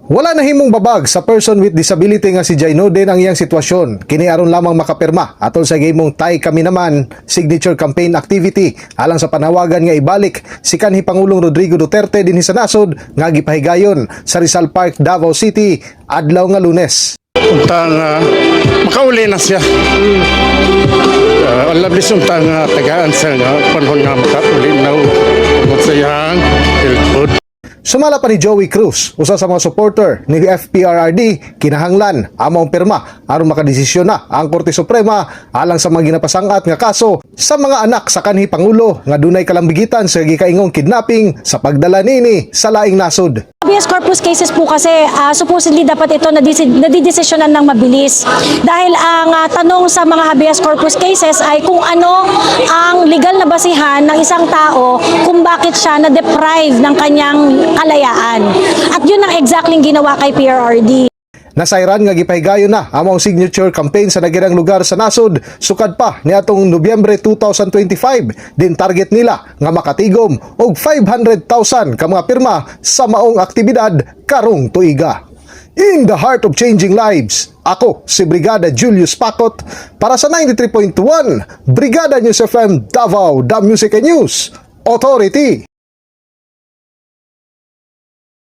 Wala na himong babag sa person with disability nga si Jaino din ang iyang sitwasyon. Kini aron lamang makapirma atol sa gihimong Tay Kami Naman signature campaign activity alang sa panawagan nga ibalik si kanhi Pangulong Rodrigo Duterte dinhi sa nasod nga gipahigayon sa Rizal Park, Davao City adlaw nga Lunes. Untang makauli na siya. Alablis untang tagaan sa panahon nga makauli na sa iyang health. Sumala pa ni Joey Cruz, usa sa mga supporter ni FPRRD, kinahanglan among pirma aron makadesisyon na ang Korte Suprema alang sa mga ginapasangat nga kaso sa mga anak sa kanhi Pangulo nga dunay kalambigitan sa gikaingong kidnapping sa pagdala nini sa laing nasod. Habeas corpus cases po kasi supposedly dapat ito nadidesisyonan ng mabilis. Dahil ang tanong sa mga habeas corpus cases ay kung ano ang legal na basihan ng isang tao kung bakit siya na-deprive ng kanyang kalayaan. At yun ang exactly ginawa kay PRRD. Nasayran nga gipahigayon na among signature campaign sa nagirang lugar sa nasod sukad pa niadtong Nobyembre 2025. Din target nila nga makatigom og 500,000 ka mga pirma sa maong aktibidad karong tuiga. In the heart of changing lives, ako si Brigada Julius Pacot para sa 93.1 Brigada News FM Davao, The Music and News Authority.